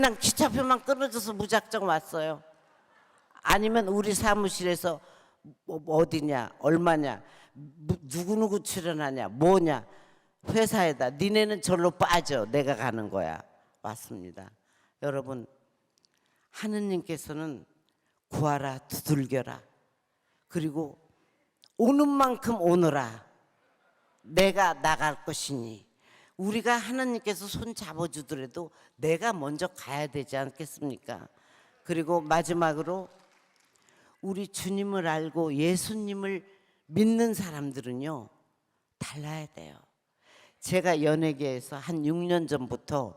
그냥 기차표만 끊어져서 무작정 왔어요. 아니면 우리 사무실에서 뭐 어디냐, 얼마냐, 누구누구 출연하냐, 뭐냐, 회사에다 니네는 절로 빠져, 내가 가는 거야. 왔습니다. 여러분, 하느님께서는 구하라, 두들겨라, 그리고 오는 만큼 오너라, 내가 나갈 것이니. 우리가 하나님께서 손 잡아주더라도 내가 먼저 가야 되지 않겠습니까? 그리고 마지막으로 우리 주님을 알고 예수님을 믿는 사람들은요, 달라야 돼요. 제가 연예계에서 한 6년 전부터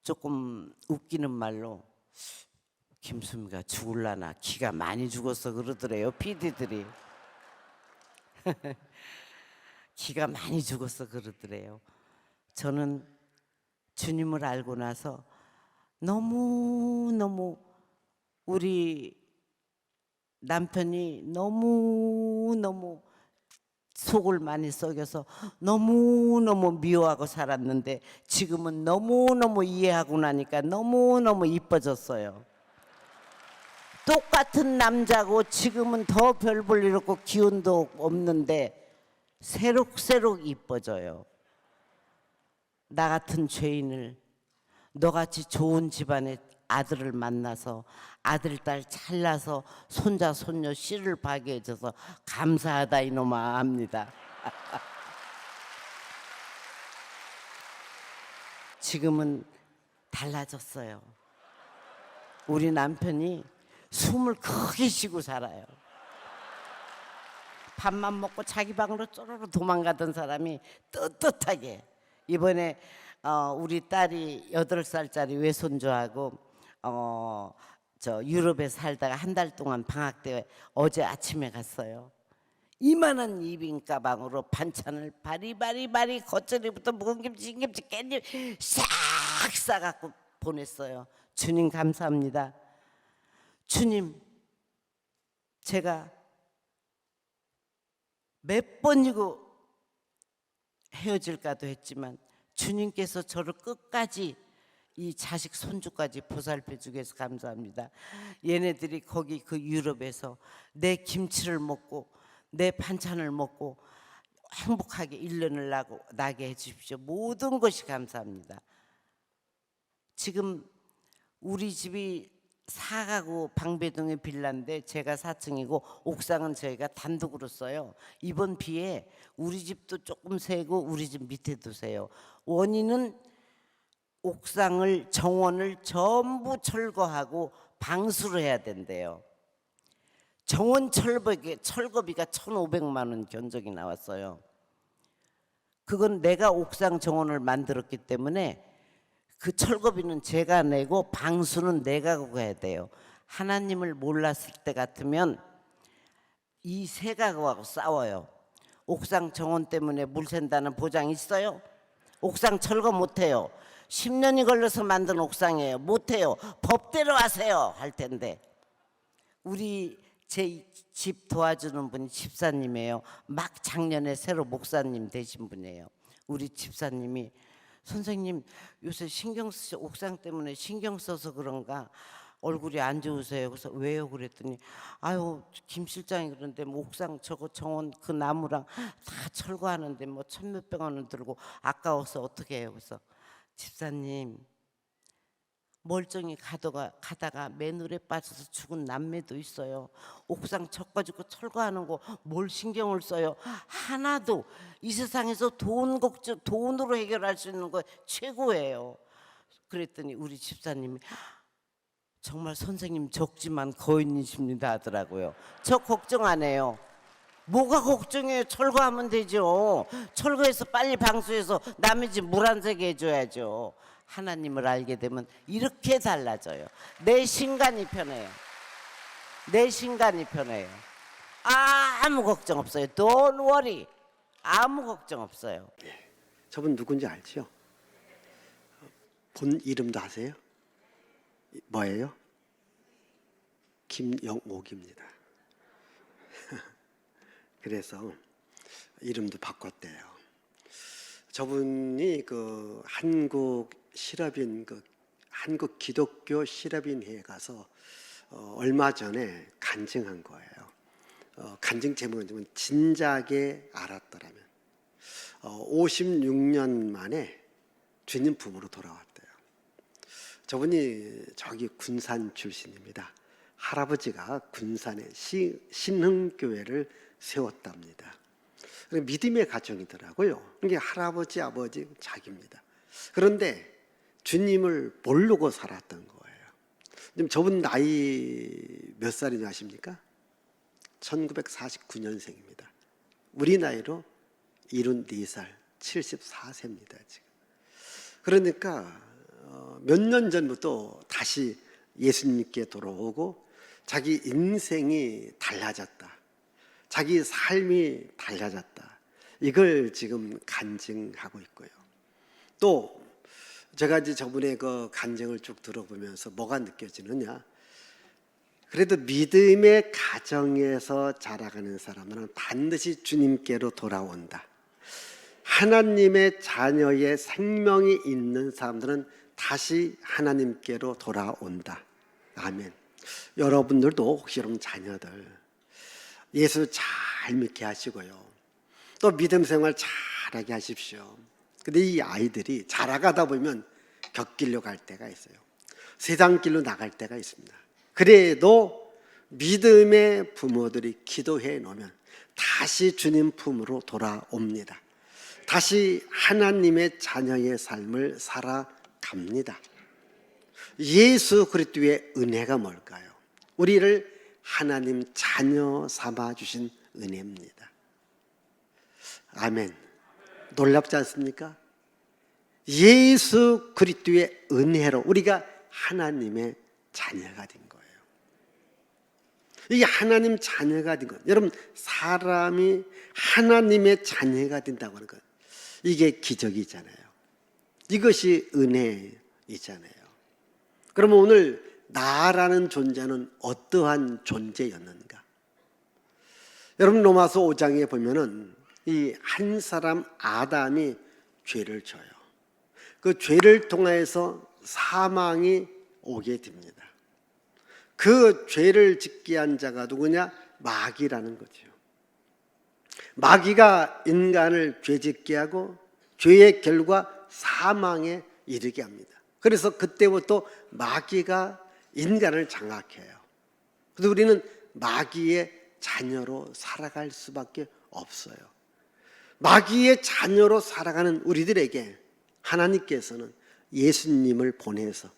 조금 웃기는 말로 김수미가 죽을라나 기가 많이 죽었어 그러더래요, PD들이. 기가 많이 죽었어 그러더래요. 저는 주님을 알고 나서 너무너무 우리 남편이 너무너무 속을 많이 썩여서 너무너무 미워하고 살았는데 지금은 너무너무 이해하고 나니까 너무너무 이뻐졌어요. 똑같은 남자고 지금은 더 별 볼 일 없고 기운도 없는데 새록새록 이뻐져요. 나 같은 죄인을 너같이 좋은 집안의 아들을 만나서 아들 딸 잘 낳아서 손자 손녀 씨를 파게 해줘서 감사하다 이놈아 합니다. 지금은 달라졌어요. 우리 남편이 숨을 크게 쉬고 살아요. 밥만 먹고 자기 방으로 쪼르르 도망가던 사람이 떳떳하게 이번에 우리 딸이 8살짜리 외손주하고 저 유럽에 살다가 한 달 동안 방학 때 어제 아침에 갔어요. 이만한 이빈 가방으로 반찬을 바리바리 겉절이부터 묵은 김치, 신김치, 깻잎 싹 싸갖고 보냈어요. 주님 감사합니다. 주님, 제가 몇 번이고 헤어질까도 했지만 주님께서 저를 끝까지 이 자식 손주까지 보살펴 주게 해서 감사합니다. 얘네들이 거기 그 유럽에서 내 김치를 먹고 내 반찬을 먹고 행복하게 1년을 나게 해 주십시오. 모든 것이 감사합니다. 지금 우리 집이 4가구 방배동의 빌라인데 제가 4층이고 옥상은 저희가 단독으로 써요. 이번 비에 우리 집도 조금 새고 우리 집 밑에도 새요. 원인은 옥상을 정원을 전부 철거하고 방수를 해야 된대요. 정원 철거비가 1,500만 원 견적이 나왔어요. 그건 내가 옥상 정원을 만들었기 때문에 그 철거비는 제가 내고 방수는 내가 해야 돼요. 하나님을 몰랐을 때 같으면 이 세 가구하고 싸워요. 옥상 정원 때문에 물 샌다는 보장 있어요? 옥상 철거 못해요. 10년이 걸려서 만든 옥상이에요. 못해요. 법대로 하세요 할 텐데. 우리 제 집 도와주는 분이 집사님이에요. 막 작년에 새로 목사님 되신 분이에요. 우리 집사님이 선생님 요새 옥상 때문에 신경 써서 그런가 얼굴이 안 좋으세요. 그래서 왜요? 그랬더니 아유 김 실장이 그런데 뭐 옥상 저거 정원 그 나무랑 다 철거하는데 뭐 1,000몇백 원을 들고 아까워서 어떻게 해요? 그래서 집사님 멀쩡히 가다가 맨물에 빠져서 죽은 남매도 있어요. 옥상 척가지고 철거하는 거 뭘 신경을 써요? 하나도. 이 세상에서 돈으로 해결할 수 있는 거 최고예요. 그랬더니 우리 집사님이 정말 선생님 적지만 거인이십니다 하더라고요. 저 걱정 안 해요. 뭐가 걱정해요? 철거하면 되죠. 철거해서 빨리 방수해서 남의 집 물 안 새게 해줘야죠. 하나님을 알게 되면 이렇게 달라져요. 내 신간이 편해요. 내 신간이 편해요. 아무 걱정 없어요. Don't worry. 아무 걱정 없어요. 저분 누군지 알죠? 본 이름도 아세요? 뭐예요? 김영옥입니다. 그래서 이름도 바꿨대요. 저분이 그 한국 실업인 한국 기독교 실업인회에 가서 얼마 전에 간증한 거예요. 간증 제목은 뭐냐면 진작에 알았더라면 56년 만에 주님 품으로 돌아왔대요. 저분이 저기 군산 출신입니다. 할아버지가 군산에 신흥교회를 세웠답니다. 믿음의 가정이더라고요. 이게 할아버지, 아버지, 자기입니다. 그런데 주님을 모르고 살았던 거예요. 지금 저분 나이 몇 살인지 아십니까? 1949년생입니다. 우리 나이로 74살, 74세입니다. 지금. 그러니까 몇 년 전부터 다시 예수님께 돌아오고 자기 인생이 달라졌다. 자기 삶이 달라졌다. 이걸 지금 간증하고 있고요. 또 제가 이제 저분의 그 간증을 쭉 들어보면서 뭐가 느껴지느냐? 그래도 믿음의 가정에서 자라가는 사람은 반드시 주님께로 돌아온다. 하나님의 자녀의 생명이 있는 사람들은 다시 하나님께로 돌아온다. 아멘. 여러분들도 혹시 여러분 자녀들 예수 잘 믿게 하시고요. 또 믿음 생활 잘하게 하십시오. 근데 이 아이들이 자라가다 보면 곁길로 갈 때가 있어요. 세상 길로 나갈 때가 있습니다. 그래도 믿음의 부모들이 기도해 놓으면 다시 주님 품으로 돌아옵니다. 다시 하나님의 자녀의 삶을 살아갑니다. 예수 그리스도의 은혜가 뭘까요? 우리를 하나님 자녀 삼아 주신 은혜입니다. 아멘. 놀랍지 않습니까? 예수 그리스도의 은혜로 우리가 하나님의 자녀가 된 거예요. 이게 하나님 자녀가 된 것. 여러분, 사람이 하나님의 자녀가 된다고 하는 것, 이게 기적이잖아요. 이것이 은혜이잖아요. 그러면 오늘 나라는 존재는 어떠한 존재였는가? 여러분, 로마서 5장에 보면은 이 한 사람 아담이 죄를 져요. 그 죄를 통해서 사망이 오게 됩니다. 그 죄를 짓게 한 자가 누구냐? 마귀라는 거죠. 마귀가 인간을 죄짓게 하고 죄의 결과 사망에 이르게 합니다. 그래서 그때부터 마귀가 인간을 장악해요. 그래서 우리는 마귀의 자녀로 살아갈 수밖에 없어요. 마귀의 자녀로 살아가는 우리들에게 하나님께서는 예수님을 보내서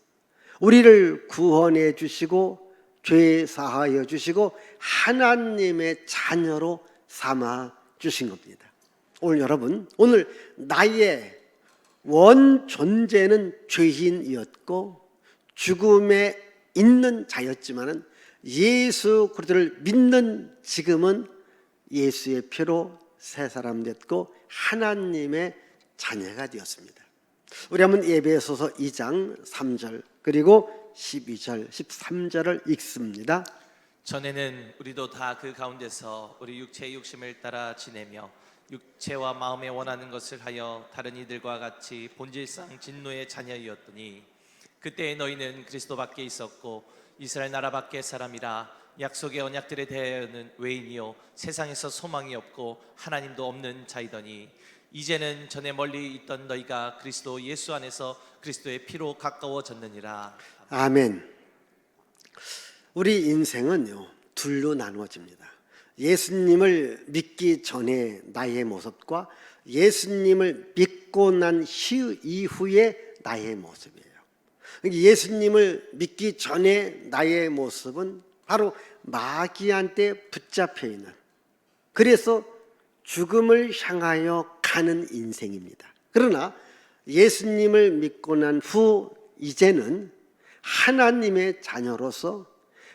우리를 구원해 주시고 죄 사하여 주시고 하나님의 자녀로 삼아 주신 겁니다. 오늘 여러분, 오늘 나의 원 존재는 죄인이었고 죽음에 있는 자였지만은 예수 그리스도를 믿는 지금은 예수의 피로 새 사람 됐고 하나님의 자녀가 되었습니다. 우리 한번 에베소서 2장 3절 그리고 12절 13절을 읽습니다. 전에는 우리도 다 그 가운데서 우리 육체의 욕심을 따라 지내며 육체와 마음에 원하는 것을 하여 다른 이들과 같이 본질상 진노의 자녀이었더니 그때 너희는 그리스도 밖에 있었고 이스라엘 나라 밖의 사람이라 약속의 언약들에 대하여는 외인이요 세상에서 소망이 없고 하나님도 없는 자이더니 이제는 전에 멀리 있던 너희가 그리스도 예수 안에서 그리스도의 피로 가까워졌느니라. 아멘. 우리 인생은요 둘로 나누어집니다. 예수님을 믿기 전에 나의 모습과 예수님을 믿고 난 이후의 나의 모습이에요. 예수님을 믿기 전에 나의 모습은 바로 마귀한테 붙잡혀 있는, 그래서 죽음을 향하여 가는 인생입니다. 그러나 예수님을 믿고 난 후 이제는 하나님의 자녀로서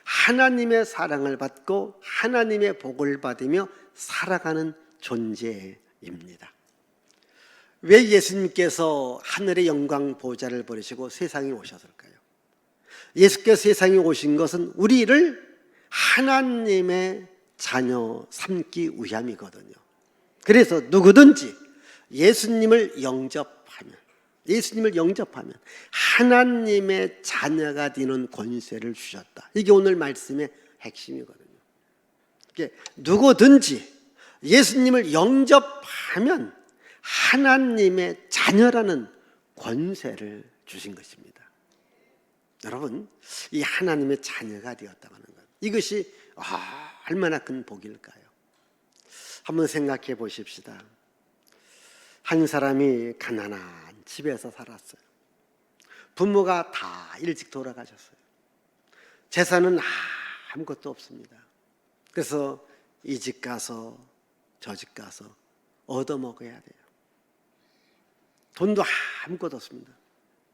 하나님의 사랑을 받고 하나님의 복을 받으며 살아가는 존재입니다. 왜 예수님께서 하늘의 영광 보좌를 버리시고 세상에 오셨을까요? 예수께서 세상에 오신 것은 우리를 하나님의 자녀 삼기 위함이거든요. 그래서 누구든지 예수님을 영접하면, 예수님을 영접하면 하나님의 자녀가 되는 권세를 주셨다. 이게 오늘 말씀의 핵심이거든요. 이게 누구든지 예수님을 영접하면 하나님의 자녀라는 권세를 주신 것입니다. 여러분, 이 하나님의 자녀가 되었다고 하는 것, 이것이 얼마나 큰 복일까요? 한번 생각해 보십시다. 한 사람이 가난한 집에서 살았어요. 부모가 다 일찍 돌아가셨어요. 재산은 아무것도 없습니다. 그래서 이 집 가서 저 집 가서 얻어먹어야 돼요. 돈도 아무것도 없습니다.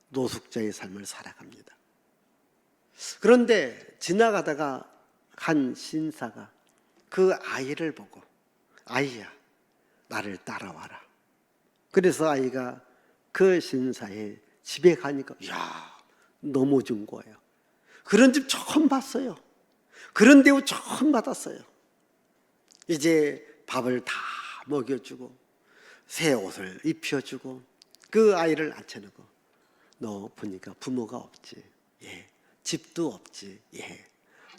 노숙자의 삶을 살아갑니다. 그런데 지나가다가 한 신사가 그 아이를 보고 아이야, 나를 따라와라. 그래서 아이가 그 신사의 집에 가니까 너무 좋은 거예요. 그런 집 처음 봤어요. 그런 대우 처음 받았어요. 이제 밥을 다 먹여주고 새 옷을 입혀주고 그 아이를 앉혀놓고 너 보니까 부모가 없지? 예. 집도 없지? 예.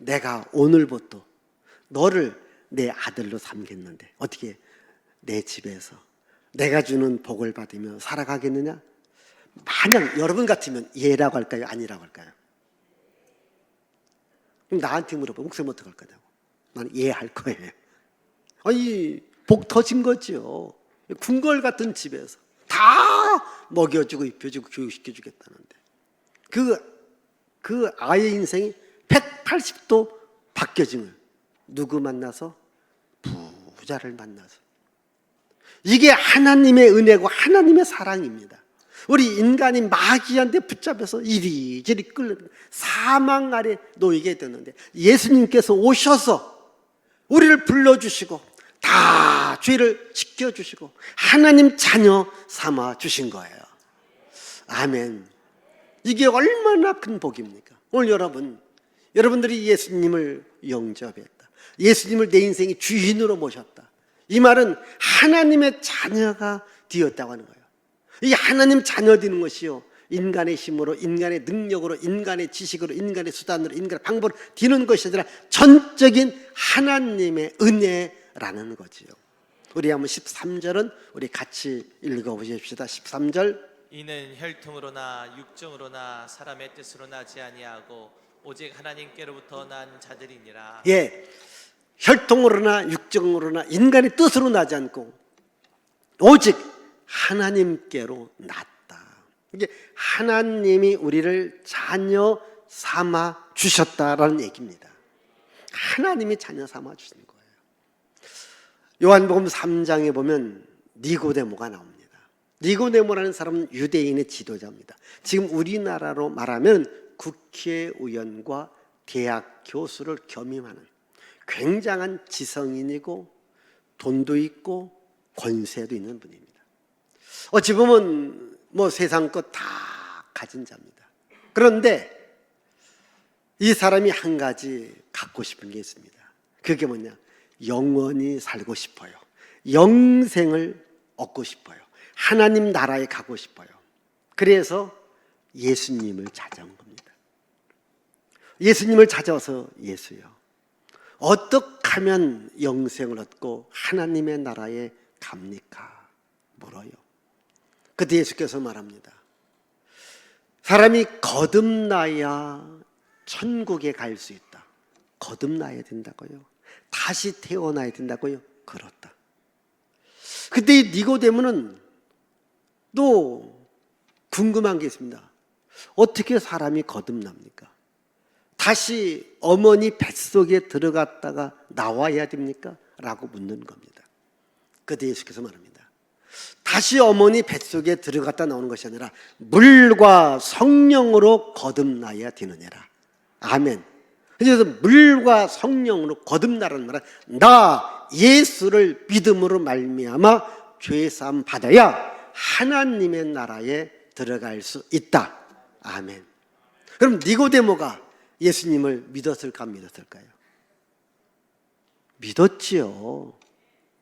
내가 오늘부터 너를 내 아들로 삼겠는데 어떻게 내 집에서 내가 주는 복을 받으며 살아가겠느냐? 만약 여러분 같으면 예라고 할까요? 아니라고 할까요? 그럼 나한테 물어봐. 목사님 어떡할 거냐고. 나는 예 할 거예요. 아니 복 터진 거죠. 궁궐 같은 집에서 다 먹여주고 입혀주고 교육시켜주겠다는데 그 아이의 인생이 180도 바뀌어지면 누구 만나서? 부자를 만나서. 이게 하나님의 은혜고 하나님의 사랑입니다. 우리 인간이 마귀한테 붙잡혀서 이리저리 끌려 사망 아래 놓이게 되는데 예수님께서 오셔서 우리를 불러주시고 다 죄를 지켜주시고 하나님 자녀 삼아 주신 거예요. 아멘. 이게 얼마나 큰 복입니까? 오늘 여러분들이 예수님을 영접했다. 예수님을 내 인생의 주인으로 모셨다. 이 말은 하나님의 자녀가 되었다고 하는 거예요. 이 하나님 자녀 되는 것이요, 인간의 힘으로, 인간의 능력으로, 인간의 지식으로, 인간의 수단으로, 인간의 방법으로 되는 것이 아니라 전적인 하나님의 은혜라는 거지요. 우리 한번 13절은 우리 같이 읽어보십시다. 13절. 이는 혈통으로나 육정으로나 사람의 뜻으로 나지 아니하고 오직 하나님께로부터 난 자들이니라. 예, 혈통으로나 육정으로나 인간의 뜻으로 나지 않고 오직 하나님께로 났다. 이게 하나님이 우리를 자녀 삼아 주셨다라는 얘기입니다. 하나님이 자녀 삼아 주신 거예요. 요한복음 3장에 보면 니고데모가 나옵니다. 니고데모라는 사람은 유대인의 지도자입니다. 지금 우리나라로 말하면 국회의원과 대학 교수를 겸임하는 굉장한 지성인이고 돈도 있고 권세도 있는 분입니다. 어찌 보면 세상 것 다 가진 자입니다. 그런데 이 사람이 한 가지 갖고 싶은 게 있습니다. 그게 뭐냐? 영원히 살고 싶어요. 영생을 얻고 싶어요. 하나님 나라에 가고 싶어요. 그래서 예수님을 찾아온 겁니다. 예수님을 찾아와서 예수요, 어떻게 하면 영생을 얻고 하나님의 나라에 갑니까? 물어요. 그때 예수께서 말합니다. 사람이 거듭나야 천국에 갈 수 있다. 거듭나야 된다고요? 다시 태어나야 된다고요? 그렇다. 그때 이 니고데모는 또 궁금한 게 있습니다. 어떻게 사람이 거듭납니까? 다시 어머니 뱃속에 들어갔다가 나와야 됩니까? 라고 묻는 겁니다. 그때 예수께서 말합니다. 다시 어머니 뱃속에 들어갔다 나오는 것이 아니라 물과 성령으로 거듭나야 되느니라. 아멘. 그래서 물과 성령으로 거듭나라는 말은 나 예수를 믿음으로 말미암아 죄사함 받아야 하나님의 나라에 들어갈 수 있다. 아멘. 그럼 니고데모가 예수님을 믿었을까 안 믿었을까요? 믿었지요.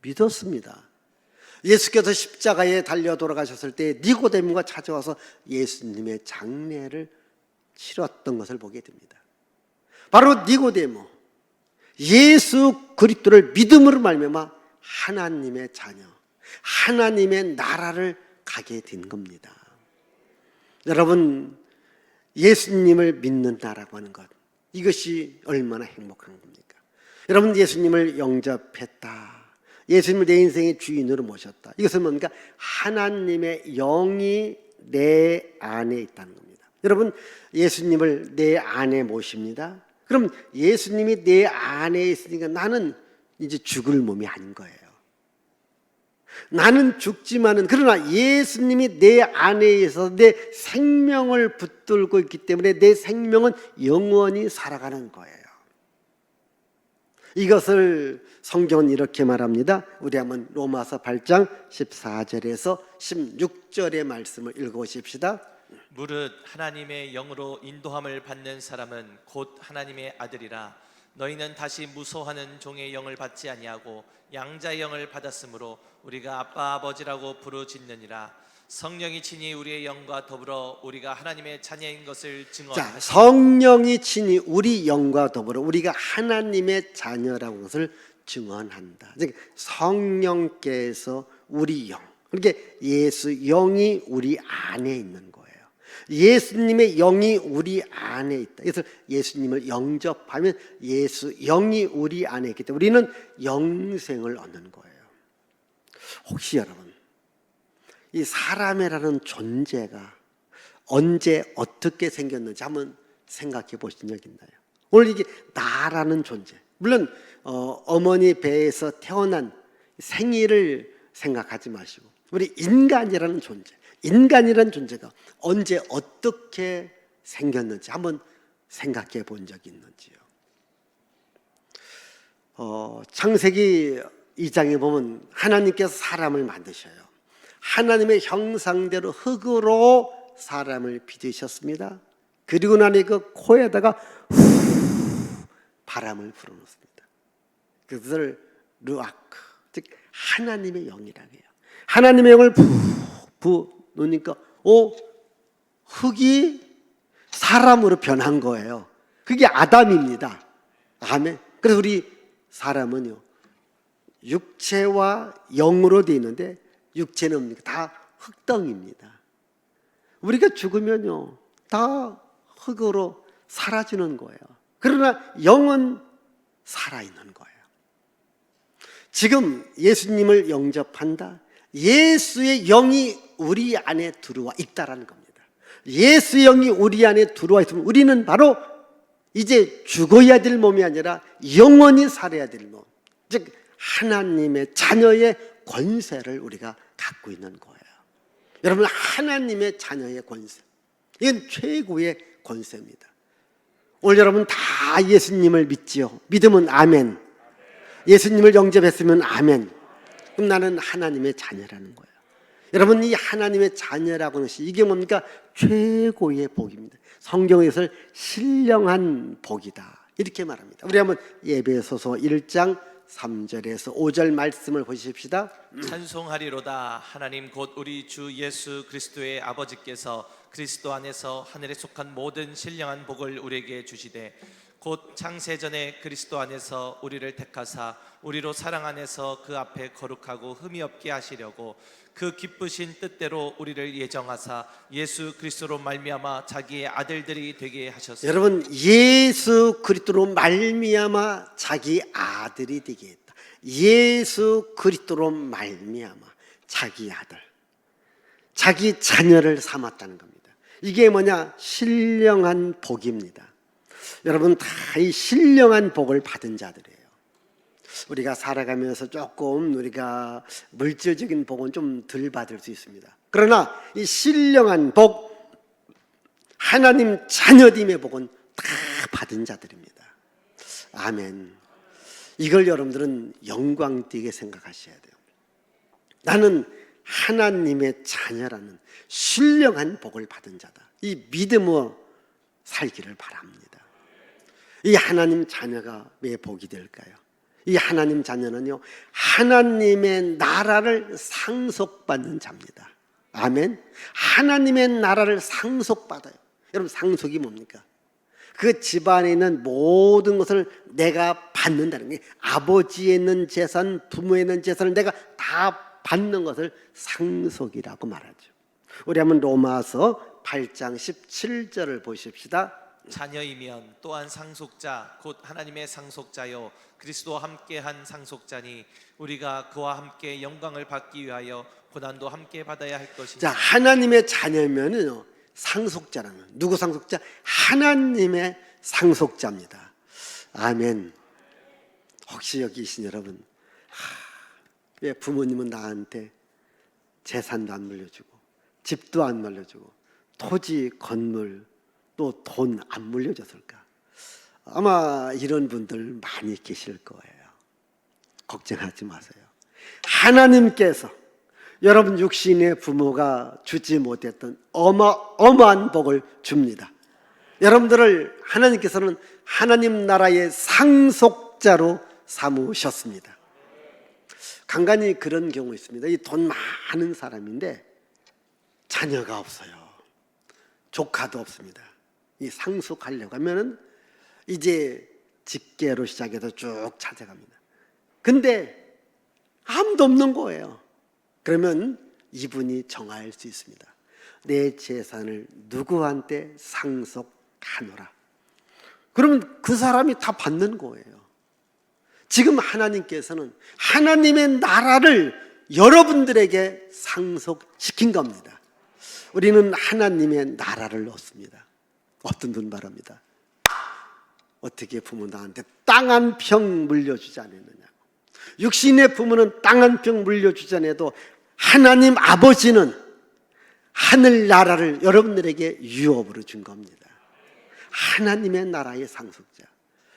믿었습니다. 예수께서 십자가에 달려 돌아가셨을 때 니고데모가 찾아와서 예수님의 장례를 치렀던 것을 보게 됩니다. 바로 니고데모, 예수 그리스도를 믿음으로 말미암아 하나님의 자녀, 하나님의 나라를 가게 된 겁니다. 여러분, 예수님을 믿는다라고 하는 것, 이것이 얼마나 행복한 겁니까? 여러분, 예수님을 영접했다, 예수님을 내 인생의 주인으로 모셨다, 이것은 뭡니까? 하나님의 영이 내 안에 있다는 겁니다. 여러분, 예수님을 내 안에 모십니다. 그럼 예수님이 내 안에 있으니까 나는 이제 죽을 몸이 아닌 거예요. 나는 죽지만은, 그러나 예수님이 내 안에 있어서 내 생명을 붙들고 있기 때문에 내 생명은 영원히 살아가는 거예요. 이것을 성경은 이렇게 말합니다. 우리 한번 로마서 8장 14절에서 16절의 말씀을 읽어보십시다. 무릇 하나님의 영으로 인도함을 받는 사람은 곧 하나님의 아들이라. 너희는 다시 무소하는 종의 영을 받지 아니하고 양자의 영을 받았으므로 우리가 아빠 아버지라고 부르짖느니라. 성령이 친히 우리의 영과 더불어 우리가 하나님의 자녀인 것을 자, 증언하시니. 성령이 친히 우리 영과 더불어 우리가 하나님의 자녀라는 것을 증언한다. 즉 성령께서 우리 영, 그러니까 예수 영이 우리 안에 있는 거예요. 예수님의 영이 우리 안에 있다. 그래서 예수님을 영접하면 예수 영이 우리 안에 있기 때문에 우리는 영생을 얻는 거예요. 혹시 여러분, 이 사람이라는 존재가 언제 어떻게 생겼는지 한번 생각해 보신 적 있나요? 오늘 이게 나라는 존재, 물론 어머니 배에서 태어난 생일을 생각하지 마시고 우리 인간이라는 존재, 인간이라는 존재가 언제 어떻게 생겼는지 한번 생각해 본 적이 있는지요. 창세기 2장에 보면 하나님께서 사람을 만드셔요. 하나님의 형상대로 흙으로 사람을 빚으셨습니다. 그리고 나니 그 코에다가 후 바람을 불어넣습니다. 그것을 루아크, 즉 하나님의 영이라고 해요. 하나님의 영을 부으니까 흙이 사람으로 변한 거예요. 그게 아담입니다. 아멘. 그래서 우리 사람은요, 육체와 영으로 되어 있는데 육체는 뭡니까? 다 흙덩입니다. 우리가 죽으면요, 다 흙으로 사라지는 거예요. 그러나 영은 살아있는 거예요. 지금 예수님을 영접한다, 예수의 영이 우리 안에 들어와 있다라는 겁니다. 예수의 영이 우리 안에 들어와 있으면 우리는 바로 이제 죽어야 될 몸이 아니라 영원히 살아야 될 몸, 즉 하나님의 자녀의 권세를 우리가 갖고 있는 거예요. 여러분, 하나님의 자녀의 권세, 이건 최고의 권세입니다. 오늘 여러분 다 예수님을 믿지요? 믿으면 아멘. 예수님을 영접했으면 아멘. 그럼 나는 하나님의 자녀라는 거예요. 여러분, 이 하나님의 자녀라고 하는 것이 이게 뭡니까? 최고의 복입니다. 성경에서 신령한 복이다, 이렇게 말합니다. 우리 한번 에베소서 1장 3절에서 5절 말씀을 보십시다. 찬송하리로다. 하나님 곧 우리 주 예수 그리스도의 아버지께서 그리스도 안에서 하늘에 속한 모든 신령한 복을 우리에게 주시되 곧 창세전에 그리스도 안에서 우리를 택하사 우리로 사랑 안에서 그 앞에 거룩하고 흠이 없게 하시려고 그 기쁘신 뜻대로 우리를 예정하사 예수 그리스도로 말미암아 자기의 아들들이 되게 하셨습니다. 여러분, 예수 그리스도로 말미암아 자기 아들이 되게 했다. 예수 그리스도로 말미암아 자기 아들, 자기 자녀를 삼았다는 겁니다. 이게 뭐냐? 신령한 복입니다. 여러분, 다 이 신령한 복을 받은 자들이에요. 우리가 살아가면서 조금 우리가 물질적인 복은 좀 덜 받을 수 있습니다. 그러나 이 신령한 복, 하나님 자녀됨의 복은 다 받은 자들입니다. 아멘. 이걸 여러분들은 영광되게 생각하셔야 돼요. 나는 하나님의 자녀라는 신령한 복을 받은 자다, 이 믿음으로 살기를 바랍니다. 이 하나님 자녀가 왜 복이 될까요? 이 하나님 자녀는요, 하나님의 나라를 상속받는 자입니다. 아멘. 하나님의 나라를 상속받아요. 여러분, 상속이 뭡니까? 그 집안에 있는 모든 것을 내가 받는다는 게, 아버지에 있는 재산, 부모에 있는 재산을 내가 다 받는 것을 상속이라고 말하죠. 우리 한번 로마서 8장 17절을 보십시다. 자녀이면 또한 상속자 곧 하나님의 상속자요 그리스도와 함께한 상속자니 우리가 그와 함께 영광을 받기 위하여 고난도 함께 받아야 할 것이니. 자, 하나님의 자녀면은 상속자라는, 누구 상속자? 하나님의 상속자입니다. 아멘. 혹시 여기 계신 여러분, 왜 부모님은 나한테 재산도 안 물려주고 집도 안 물려주고 토지, 건물, 또 돈 안 물려줬을까? 아마 이런 분들 많이 계실 거예요. 걱정하지 마세요. 하나님께서 여러분 육신의 부모가 주지 못했던 어마어마한 복을 줍니다. 여러분들을 하나님께서는 하나님 나라의 상속자로 삼으셨습니다. 간간히 그런 경우 있습니다. 이 돈 많은 사람인데 자녀가 없어요. 조카도 없습니다. 이 상속하려고 하면은 이제 직계로 시작해서 쭉 찾아갑니다. 근데 아무도 없는 거예요. 그러면 이분이 정할 수 있습니다. 내 재산을 누구한테 상속하노라. 그러면 그 사람이 다 받는 거예요. 지금 하나님께서는 하나님의 나라를 여러분들에게 상속시킨 겁니다. 우리는 하나님의 나라를 얻습니다. 어떤 분 말합니다. 어떻게 부모 나한테 땅 한 평 물려주지 않았느냐고. 육신의 부모는 땅 한 평 물려주지 않아도 하나님 아버지는 하늘나라를 여러분들에게 유업으로 준 겁니다. 하나님의 나라의 상속자.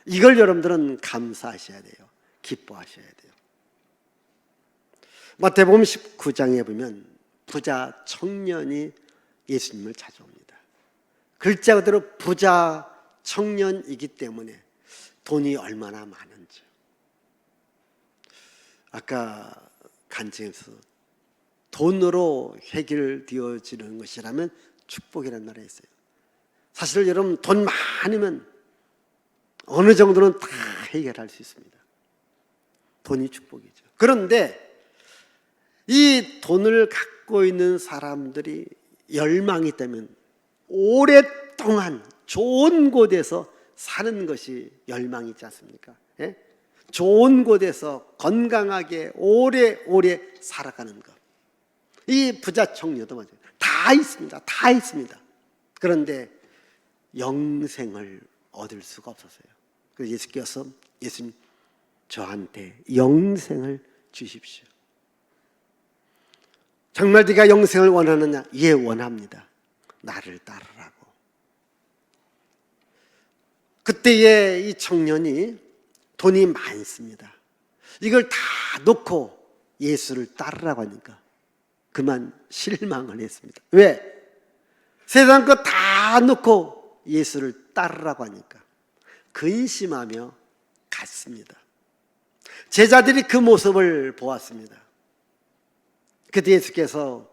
이걸 여러분들은 감사하셔야 돼요. 기뻐하셔야 돼요. 마태복음 19장에 보면 부자 청년이 예수님을 찾아옵니다. 글자 그대로 부자 청년이기 때문에 돈이 얼마나 많은지. 아까 간증에서 돈으로 해결되어지는 것이라면 축복이라는 말이 있어요. 사실 여러분 돈 많으면 어느 정도는 다 해결할 수 있습니다. 돈이 축복이죠. 그런데 이 돈을 갖고 있는 사람들이 열망이 있다면 오랫동안 좋은 곳에서 사는 것이 열망이 있지 않습니까? 예? 좋은 곳에서 건강하게 오래오래 살아가는 것. 이 부자 청년도 맞아요. 다 있습니다. 다 있습니다. 그런데 영생을 얻을 수가 없었어요. 그래서 예수께서 예수님 저한테 영생을 주십시오. 정말 네가 영생을 원하느냐? 예, 원합니다. 나를 따르라고. 그때에 이 청년이 돈이 많습니다. 이걸 다 놓고 예수를 따르라고 하니까 그만 실망을 했습니다. 왜? 세상 거 다 놓고 예수를 따르라고 하니까 근심하며 갔습니다. 제자들이 그 모습을 보았습니다. 그때 예수께서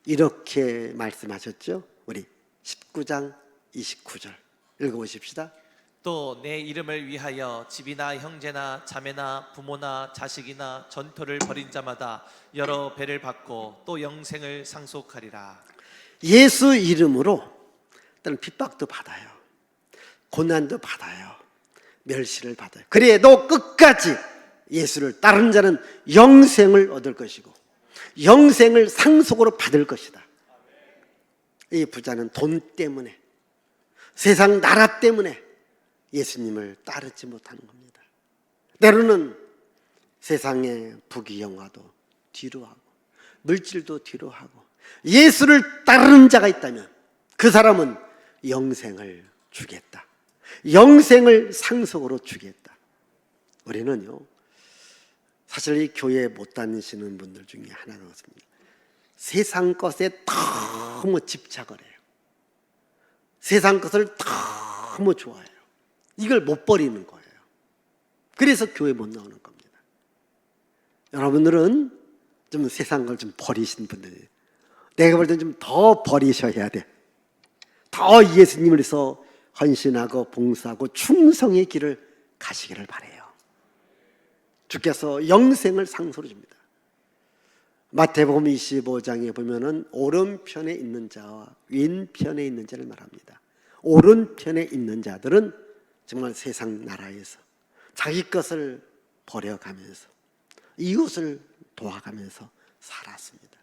이렇게 말씀하셨죠. 우리 19장 29절 읽어보십시다. 또 내 이름을 위하여 집이나 형제나 자매나 부모나 자식이나 전토를 벌인 자마다 여러 배를 받고 또 영생을 상속하리라. 예수 이름으로 일단 핍박도 받아요. 고난도 받아요. 멸시를 받아요. 그래도 끝까지 예수를 따르는 자는 영생을 얻을 것이고 영생을 상속으로 받을 것이다. 이 부자는 돈 때문에 세상 나라 때문에 예수님을 따르지 못하는 겁니다. 때로는 세상의 부귀영화도 뒤로하고 물질도 뒤로하고 예수를 따르는 자가 있다면 그 사람은 영생을 주겠다. 영생을 상속으로 주겠다. 우리는요 사실 이 교회 못 다니시는 분들 중에 하나는 없습니다. 세상 것에 너무 집착을 해요. 세상 것을 너무 좋아해요. 이걸 못 버리는 거예요. 그래서 교회 못 나오는 겁니다. 여러분들은 좀 세상 걸 좀 버리신 분들이에요. 내가 볼 때 좀 더 버리셔야 돼. 더 예수님을 위해서 헌신하고 봉사하고 충성의 길을 가시기를 바라요. 주께서 영생을 상소로 줍니다. 마태복음 25장에 보면은 오른편에 있는 자와 왼편에 있는 자를 말합니다. 오른편에 있는 자들은 정말 세상 나라에서 자기 것을 버려가면서 이웃을 도와가면서 살았습니다.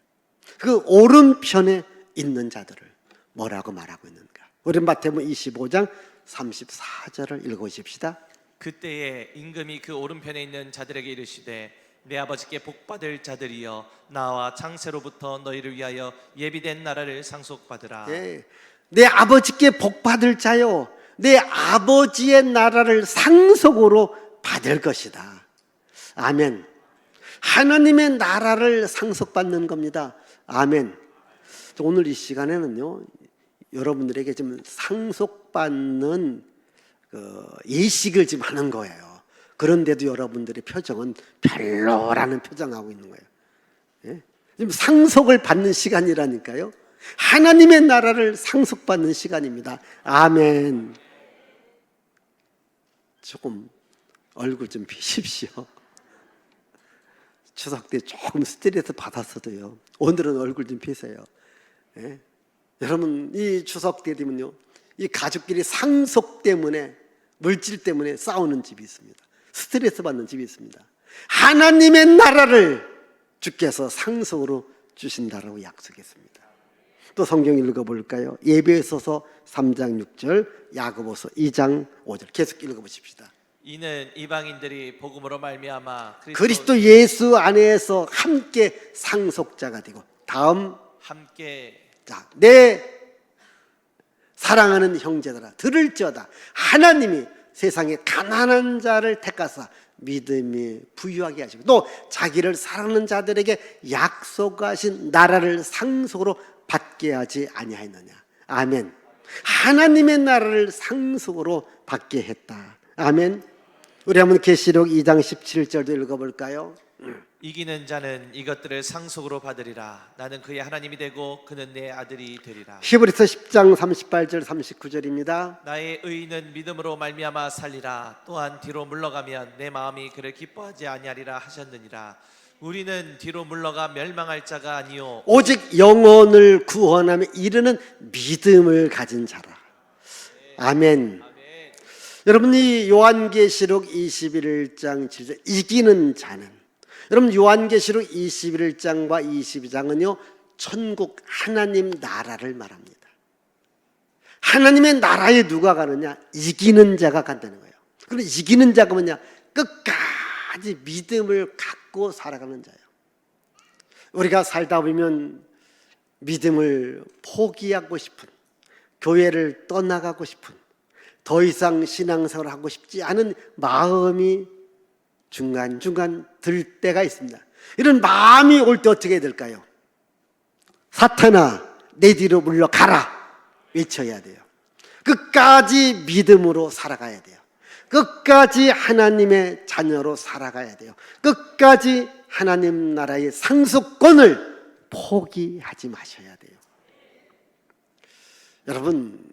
그 오른편에 있는 자들을 뭐라고 말하고 있는가? 우리 마태복음 25장 34절을 읽어보십시다. 그때에 임금이 그 오른편에 있는 자들에게 이르시되 내 아버지께 복받을 자들이여 나와 창세로부터 너희를 위하여 예비된 나라를 상속받으라. 예, 내 아버지께 복받을 자요 내 아버지의 나라를 상속으로 받을 것이다. 아멘. 하나님의 나라를 상속받는 겁니다. 아멘. 오늘 이 시간에는요 여러분들에게 좀 상속받는 예식을 지금 하는 거예요. 그런데도 여러분들의 표정은 별로라는 표정하고 있는 거예요. 예? 지금 상속을 받는 시간이라니까요. 하나님의 나라를 상속받는 시간입니다. 아멘. 조금 얼굴 좀 피십시오. 추석 때 조금 스트레스 받았어도요. 오늘은 얼굴 좀 피세요. 예? 여러분 이 추석 때 되면요, 이 가족끼리 상속 때문에 물질 때문에 싸우는 집이 있습니다. 스트레스 받는 집이 있습니다. 하나님의 나라를 주께서 상속으로 주신다라고 약속했습니다. 또 성경 읽어볼까요? 에베소서 3장 6절, 야고보서 2장 5절 계속 읽어보십시다. 이는 이방인들이 복음으로 말미암아 그리스도 예수 안에서 함께 상속자가 되고, 다음 함께 자, 내 사랑하는 형제들아 들을지어다 하나님이 세상에 가난한 자를 택하사 믿음이 부유하게 하시고 또 자기를 사랑하는 자들에게 약속하신 나라를 상속으로 받게 하지 아니하였느냐. 아멘. 하나님의 나라를 상속으로 받게 했다. 아멘. 우리 한번 계시록 2장 17절도 읽어볼까요? 이기는 자는 이것들을 상속으로 받으리라. 나는 그의 하나님이 되고 그는 내 아들이 되리라. 히브리서 10장 38절 39절입니다. 나의 의인은 믿음으로 말미암아 살리라. 또한 뒤로 물러가면 내 마음이 그를 기뻐하지 아니하리라 하셨느니라. 우리는 뒤로 물러가 멸망할 자가 아니요 오직 영혼을 구원하며 이르는 믿음을 가진 자라. 아멘. 여러분 이 요한계시록 21장 7절 이기는 자는, 여러분 요한계시록 21장과 22장은요 천국 하나님 나라를 말합니다. 하나님의 나라에 누가 가느냐? 이기는 자가 간다는 거예요. 그럼 이기는 자가 뭐냐? 끝까지 믿음을 갖고 살아가는 자예요. 우리가 살다 보면 믿음을 포기하고 싶은, 교회를 떠나가고 싶은, 더 이상 신앙생활을 하고 싶지 않은 마음이 중간중간 들 때가 있습니다. 이런 마음이 올 때 어떻게 해야 될까요? 사탄아 내 뒤로 물러가라 외쳐야 돼요. 끝까지 믿음으로 살아가야 돼요. 끝까지 하나님의 자녀로 살아가야 돼요. 끝까지 하나님 나라의 상속권을 포기하지 마셔야 돼요. 여러분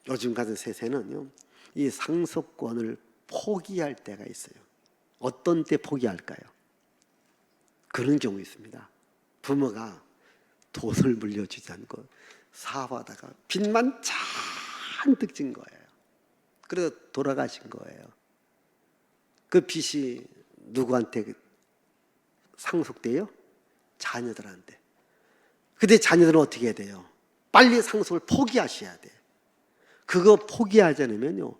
요즘 같은 세세는요 이 상속권을 포기할 때가 있어요. 어떤 때 포기할까요? 그런 경우 있습니다. 부모가 돈을 물려주지 않고 사업하다가 빚만 잔뜩 진 거예요. 그래서 돌아가신 거예요. 그 빚이 누구한테 상속돼요? 자녀들한테. 근데 자녀들은 어떻게 해야 돼요? 빨리 상속을 포기하셔야 돼요. 그거 포기하지 않으면요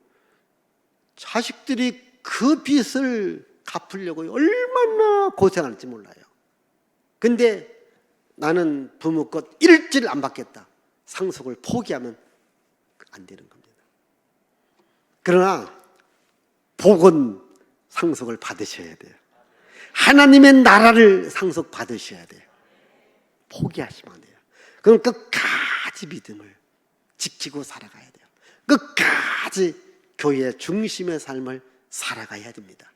자식들이 그 빚을 갚으려고 얼마나 고생할지 몰라요. 근데 나는 부모 것 일절 안 받겠다. 상속을 포기하면 안 되는 겁니다. 그러나 복은 상속을 받으셔야 돼요. 하나님의 나라를 상속 받으셔야 돼요. 포기하시면 안 돼요. 그럼 끝까지 믿음을 지키고 살아가야 돼요. 끝까지 교회의 중심의 삶을 살아가야 됩니다.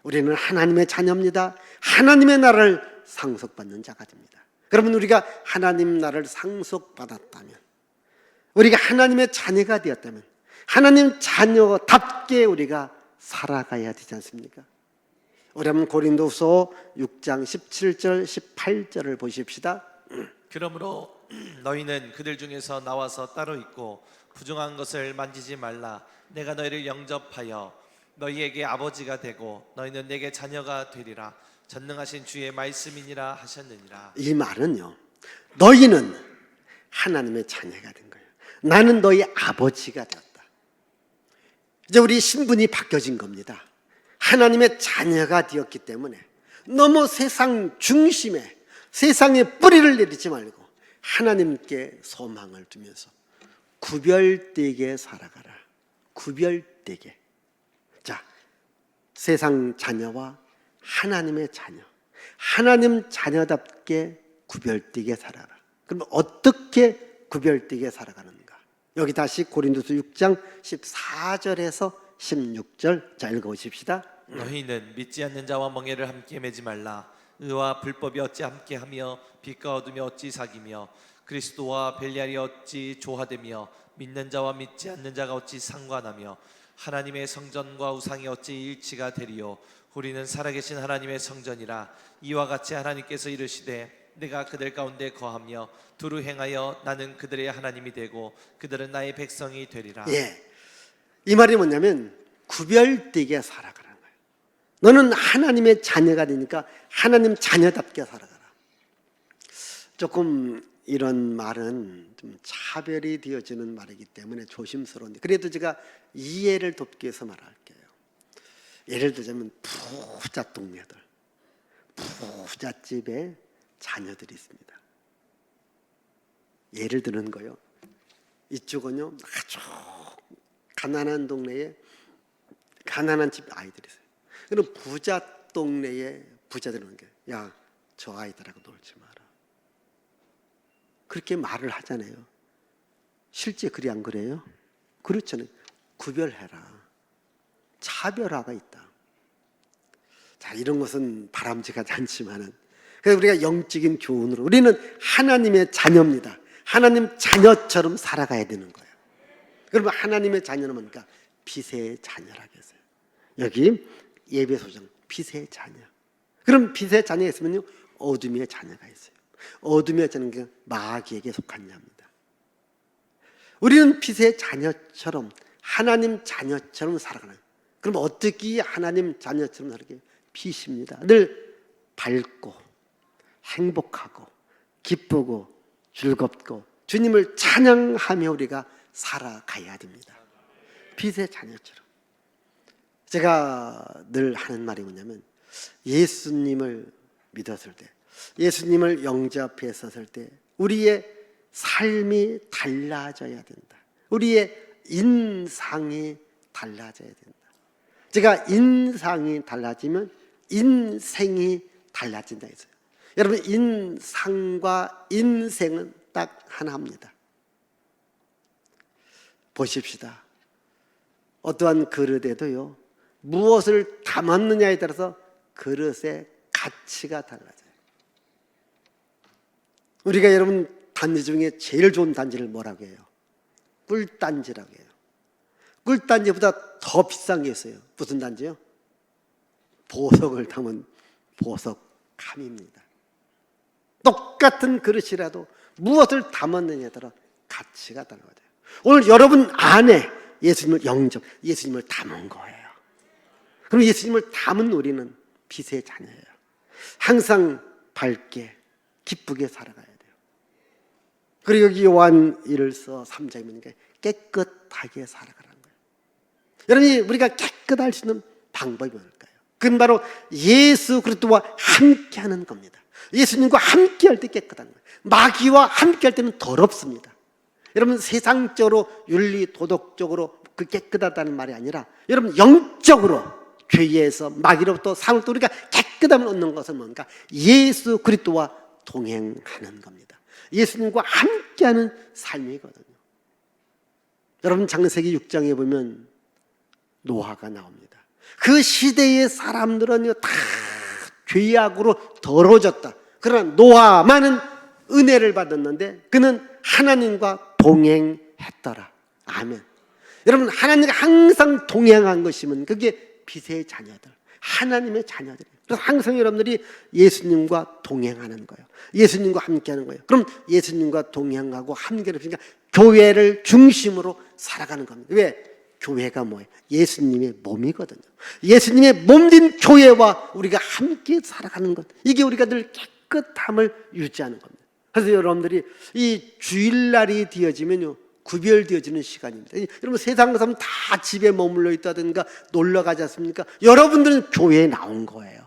우리는 하나님의 자녀입니다. 하나님의 나라를 상속받는 자가 됩니다. 그러면 우리가 하나님 나라를 상속받았다면, 우리가 하나님의 자녀가 되었다면 하나님 자녀답게 우리가 살아가야 되지 않습니까? 우리 한번 고린도후서 6장 17절 18절을 보십시다. 그러므로 너희는 그들 중에서 나와서 따로 있고 부정한 것을 만지지 말라. 내가 너희를 영접하여 너희에게 아버지가 되고 너희는 내게 자녀가 되리라. 전능하신 주의 말씀이니라 하셨느니라. 이 말은요, 너희는 하나님의 자녀가 된 거예요. 나는 너희 아버지가 되었다. 이제 우리 신분이 바뀌어진 겁니다. 하나님의 자녀가 되었기 때문에 너무 세상 중심에 세상에 뿌리를 내리지 말고 하나님께 소망을 두면서 구별되게 살아가라. 구별되게. 자, 세상 자녀와 하나님의 자녀, 하나님 자녀답게 구별되게 살아라. 그럼 어떻게 구별되게 살아가는가? 여기 다시 고린도서 6장 14절에서 16절 자 읽어보십시다. 너희는 믿지 않는 자와 멍에를 함께 매지 말라. 의와 불법이 어찌 함께하며 빛과 어둠이 어찌 사귀며 그리스도와 벨리알이 어찌 조화되며 믿는 자와 믿지 않는 자가 어찌 상관하며 하나님의 성전과 우상이 어찌 일치가 되리요. 우리는 살아계신 하나님의 성전이라. 이와 같이 하나님께서 이르시되 내가 그들 가운데 거하며 두루 행하여 나는 그들의 하나님이 되고 그들은 나의 백성이 되리라. 이 말이 뭐냐면 구별되게 살아가라는 거예요. 너는 하나님의 자녀가 되니까 하나님 자녀답게 살아가라. 조금 이런 말은 좀 차별이 되어지는 말이기 때문에 조심스러운데, 그래도 제가 이해를 돕기 위해서 말할게요. 예를 들자면 부자 동네들, 부잣집에 자녀들이 있습니다. 예를 드는 거요, 이쪽은요 아주 가난한 동네에 가난한 집 아이들이 있어요. 그럼 부자 동네에 부자들은 오는 게, 야, 저 아이들하고 놀지 마라. 그렇게 말을 하잖아요. 실제 그리 안 그래요? 그렇잖아요. 구별해라. 차별화가 있다. 자, 이런 것은 바람직하지 않지만은, 그래서 우리가 영적인 교훈으로 우리는 하나님의 자녀입니다. 하나님 자녀처럼 살아가야 되는 거예요. 그러면 하나님의 자녀는 뭡니까? 빛의 자녀라고 했어요. 여기 예배소장 빛의 자녀. 그럼 빛의 자녀가 있으면요, 어둠의 자녀가 있어요. 어둠의 자녀는 마귀에게 속한 자입니다. 우리는 빛의 자녀처럼 하나님 자녀처럼 살아가는. 그럼 어떻게 하나님 자녀처럼 살게? 빛입니다. 늘 밝고 행복하고 기쁘고 즐겁고 주님을 찬양하며 우리가 살아가야 됩니다. 빛의 자녀처럼. 제가 늘 하는 말이 뭐냐면, 예수님을 믿었을 때, 예수님을 영접했었을 때 우리의 삶이 달라져야 된다. 우리의 인상이 달라져야 된다. 제가 인상이 달라지면 인생이 달라진다 했어요. 여러분, 인상과 인생은 딱 하나입니다. 보십시다. 어떠한 그릇에도요, 무엇을 담았느냐에 따라서 그릇의 가치가 달라져요. 우리가 여러분 단지 중에 제일 좋은 단지를 뭐라고 해요? 꿀단지라고 해요. 꿀단지보다 더 비싼 게 있어요. 무슨 단지요? 보석을 담은 보석함입니다. 똑같은 그릇이라도 무엇을 담았느냐에 따라 가치가 달라져요. 오늘 여러분 안에 예수님을 영접, 예수님을 담은 거예요. 그럼 예수님을 담은 우리는 빛의 자녀예요. 항상 밝게 기쁘게 살아가야 돼요. 그리고 여기 요한 1서 3장에 보니까 깨끗하게 살아가라는 거예요. 여러분이 우리가 깨끗할 수 있는 방법이 뭘까요? 그건 바로 예수 그리스도와 함께하는 겁니다. 예수님과 함께할 때 깨끗한 거예요. 마귀와 함께할 때는 더럽습니다. 여러분, 세상적으로 윤리 도덕적으로 그 깨끗하다는 말이 아니라, 여러분 영적으로 죄에서 마귀로부터 사로부터 우리가 깨끗함을 얻는 것은 뭔가? 예수 그리스도와 동행하는 겁니다. 예수님과 함께하는 삶이거든요. 여러분, 창세기 6장에 보면 노아가 나옵니다. 그 시대의 사람들은 다 죄악으로 더러워졌다. 그러나 노아만은 은혜를 받았는데 그는 하나님과 동행했더라. 아멘. 여러분, 하나님과 항상 동행한 것이면 그게 빛의 자녀들, 하나님의 자녀들이에요. 그래서 항상 여러분들이 예수님과 동행하는 거예요. 예수님과 함께하는 거예요. 그럼 예수님과 동행하고 함께를 하니까 교회를 중심으로 살아가는 겁니다. 왜? 교회가 뭐예요? 예수님의 몸이거든요. 예수님의 몸인 교회와 우리가 함께 살아가는 것, 이게 우리가 늘 깨끗함을 유지하는 겁니다. 그래서 여러분들이 이 주일날이 되어지면요, 구별되어지는 시간입니다. 여러분, 세상 사람 다 집에 머물러 있다든가 놀러 가지 않습니까? 여러분들은 교회에 나온 거예요.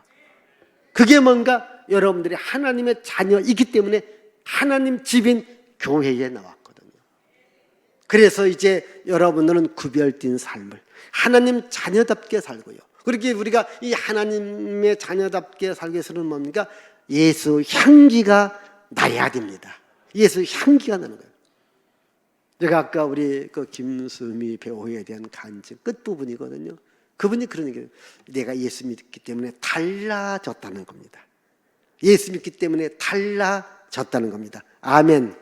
그게 뭔가 여러분들이 하나님의 자녀이기 때문에 하나님 집인 교회에 나왔거든요. 그래서 이제 여러분들은 구별된 삶을 하나님 자녀답게 살고요. 그렇게 우리가 이 하나님의 자녀답게 살기 위해서는 뭡니까? 예수 향기가 나야 됩니다. 예수 향기가 나는 거예요. 제가 아까 우리 그 김수미 배우에 대한 간증 끝부분이거든요. 그분이 그런 얘기예요. 내가 예수 믿기 때문에 달라졌다는 겁니다. 예수 믿기 때문에 달라졌다는 겁니다. 아멘.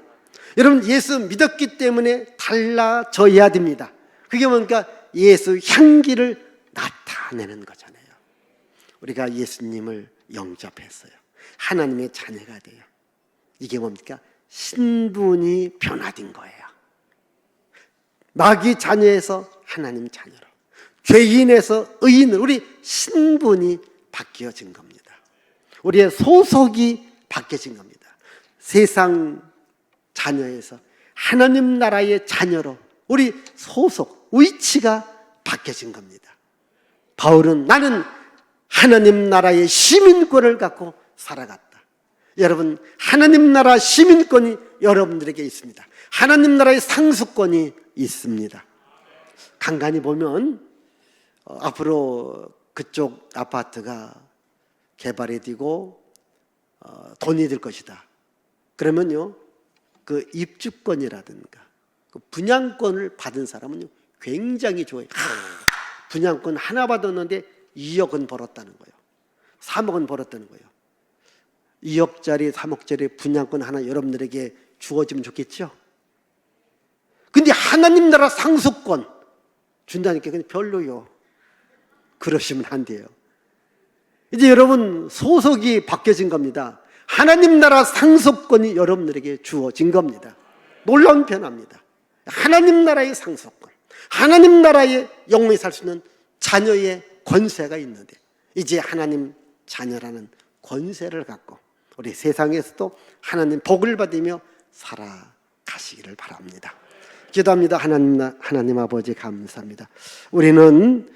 여러분, 예수 믿었기 때문에 달라져야 됩니다. 그게 뭔가 예수 향기를 나타내는 거잖아요. 우리가 예수님을 영접했어요. 하나님의 자녀가 돼요. 이게 뭡니까? 신분이 변화된 거예요. 마귀 자녀에서 하나님 자녀로, 죄인에서 의인으로 우리 신분이 바뀌어진 겁니다. 우리의 소속이 바뀌어진 겁니다. 세상 자녀에서 하나님 나라의 자녀로 우리 소속, 위치가 바뀌어진 겁니다. 바울은 나는 하나님 나라의 시민권을 갖고 살아갔다. 여러분, 하나님 나라 시민권이 여러분들에게 있습니다. 하나님 나라의 상속권이 있습니다. 간간히 보면 앞으로 그쪽 아파트가 개발이 되고 돈이 들 것이다. 그러면요, 그 입주권이라든가 그 분양권을 받은 사람은요 굉장히 좋아요. 분양권 하나 받았는데 2억은 벌었다는 거예요. 3억은 벌었다는 거예요. 2억짜리 3억짜리 분양권 하나 여러분들에게 주어지면 좋겠죠? 근데 하나님 나라 상속권 준다니까 그냥 별로요. 그러시면 안 돼요. 이제 여러분 소속이 바뀌어진 겁니다. 하나님 나라 상속권이 여러분들에게 주어진 겁니다. 놀라운 변화입니다. 하나님 나라의 상속권, 하나님 나라의 영원히 살 수 있는 자녀의 권세가 있는데 이제 하나님 자녀라는 권세를 갖고 우리 세상에서도 하나님 복을 받으며 살아가시기를 바랍니다. 기도합니다. 하나님 아버지 감사합니다. 우리는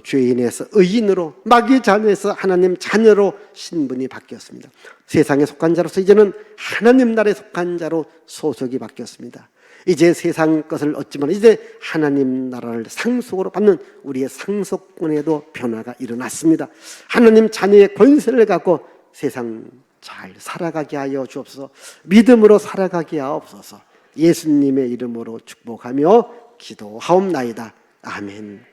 죄인에서 의인으로, 마귀 자녀에서 하나님 자녀로 신분이 바뀌었습니다. 세상에 속한 자로서 이제는 하나님 나라에 속한 자로 소속이 바뀌었습니다. 이제 세상 것을 얻지만 이제 하나님 나라를 상속으로 받는 우리의 상속권에도 변화가 일어났습니다. 하나님 자녀의 권세를 갖고 세상 잘 살아가게 하여 주옵소서. 믿음으로 살아가게 하옵소서. 예수님의 이름으로 축복하며 기도하옵나이다. 아멘.